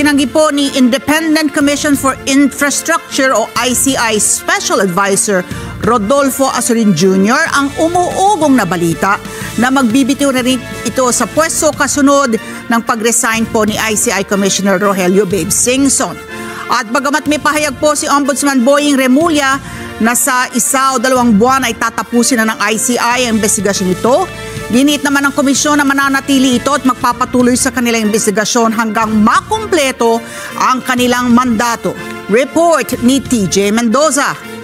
itinanggi po ni Independent Commission for Infrastructure o ICI Special Advisor Rodolfo Asurin Jr. ang umuugong na balita na magbibitiw na rin ito sa pwesto kasunod ng pag-resign po ni ICI Commissioner Rogelio Babe Singson. At bagamat may pahayag po si Ombudsman Boying Remulla na sa 1 o 2 buwan ay tatapusin na ng ICI ang investigasyon ito, dinit naman ng komisyon na mananatili ito at magpapatuloy sa kanilang investigasyon hanggang makumpleto ang kanilang mandato. Report ni TJ Mendoza.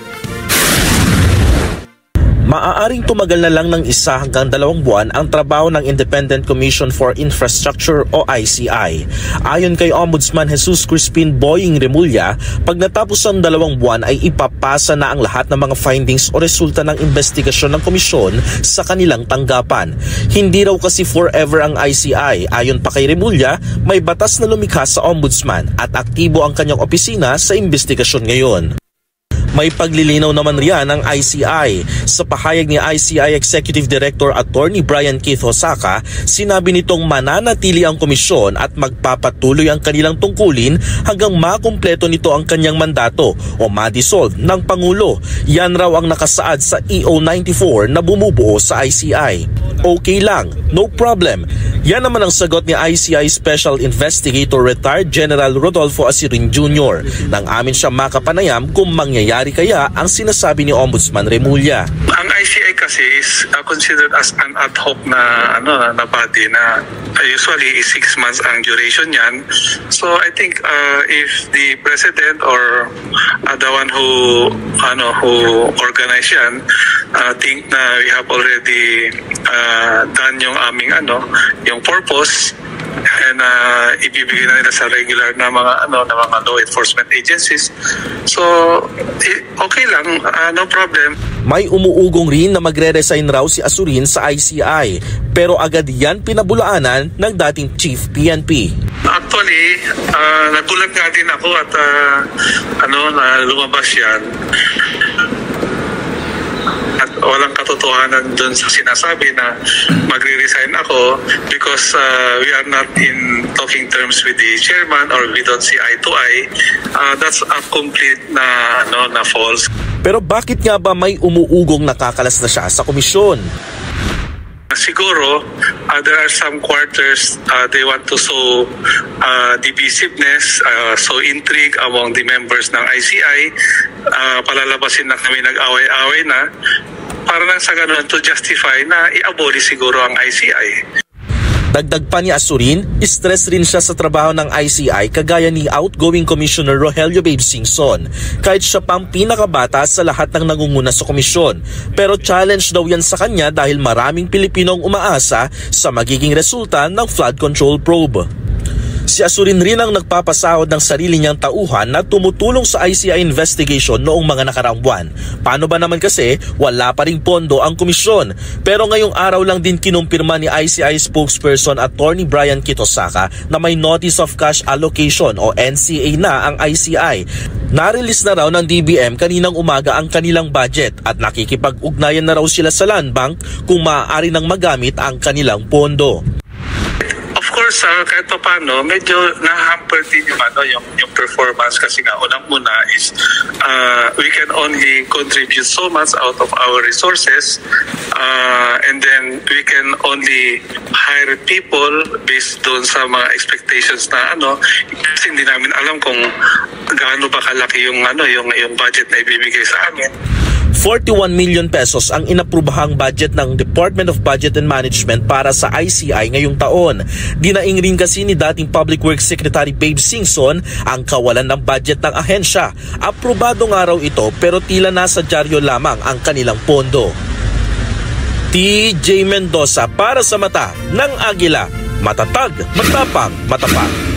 Maaaring tumagal na lang ng 1 hanggang 2 buwan ang trabaho ng Independent Commission for Infrastructure o ICI. Ayon kay Ombudsman Jesus Crispin Boying Remulla, pag natapos ang 2 buwan ay ipapasa na ang lahat ng mga findings o resulta ng investigasyon ng komisyon sa kanilang tanggapan. Hindi raw kasi forever ang ICI. Ayon pa kay Remulla, may batas na lumikha sa Ombudsman at aktibo ang kanyang opisina sa investigasyon ngayon. May paglilinaw naman riyan ng ICI. Sa pahayag ni ICI Executive Director Attorney Brian Keith Hosaka, sinabi nitong mananatili ang komisyon at magpapatuloy ang kanilang tungkulin hanggang makumpleto nito ang kanyang mandato o ma-dissolve ng Pangulo. Yan raw ang nakasaad sa EO 94 na bumubuo sa ICI. Okay lang, no problem. Yan naman ang sagot ni ICI Special Investigator Retired General Rodolfo Asurin Jr. nang amin siya makapanayam kung mangyayari kaya ang sinasabi ni Ombudsman Remulla. Ang ICI kasi is considered as an ad hoc na body na usually is 6 months ang duration niyan. So I think if the president or the one who organize yan think na we have already done yung aming yung purpose and ibibigay na nila sa regular na mga law enforcement agencies. So okay lang, no problem. May umuugong rin na magre-resign raw si Asurin sa ICI, pero agad yan pinabulaanan ng dating Chief PNP. Actually, nagulat nga din ako at na lumabas yan. At walang katotohanan dun sa sinasabi na magre-resign ako because we are not in talking terms with the chairman or we don't see eye to eye. That's a complete na false. Pero bakit nga ba may umuugong nakakalas na siya sa komisyon? Siguro, there are some quarters they want to sow divisiveness, sow intrigue among the members ng ICI. Palalabasin na kami nag-away-away na para lang sa ganun to justify na i-abolish siguro ang ICI. Dagdag pa ni Asurin, stress rin siya sa trabaho ng ICI kagaya ni outgoing Commissioner Rogelio Babe Singson, kahit siya pang pinakabata sa lahat ng nangunguna sa komisyon. Pero challenge daw yan sa kanya dahil maraming Pilipinong umaasa sa magiging resulta ng flood control probe. Si Asurin rin ang nagpapasahod ng sarili niyang tauhan na tumutulong sa ICI investigation noong mga nakaraang buwan. Paano ba naman kasi wala pa ring pondo ang komisyon? Pero ngayong araw lang din kinumpirma ni ICI spokesperson Attorney Brian Kitosaka na may Notice of Cash Allocation o NCA na ang ICI. Narelease na raw ng DBM kaninang umaga ang kanilang budget at nakikipag-ugnayan na raw sila sa Land Bank kung maaari nang magamit ang kanilang pondo. Kahit pa paano, medyo na-hamper din yung performance kasi nga unang-una is we can only contribute so much out of our resources and then we can only hire people based doon sa mga expectations na kasi hindi namin alam kung gaano ba kalaki yung budget na ibibigay sa amin. 41 million pesos ang inaprubahang budget ng Department of Budget and Management para sa ICI ngayong taon. Dinaing rin kasi ni dating Public Works Secretary Babe Singson ang kawalan ng budget ng ahensya. Aprobado nga raw ito pero tila nasa dyaryo lamang ang kanilang pondo. TJ Mendoza para sa Mata ng Agila. Matatag, matapang, matapat.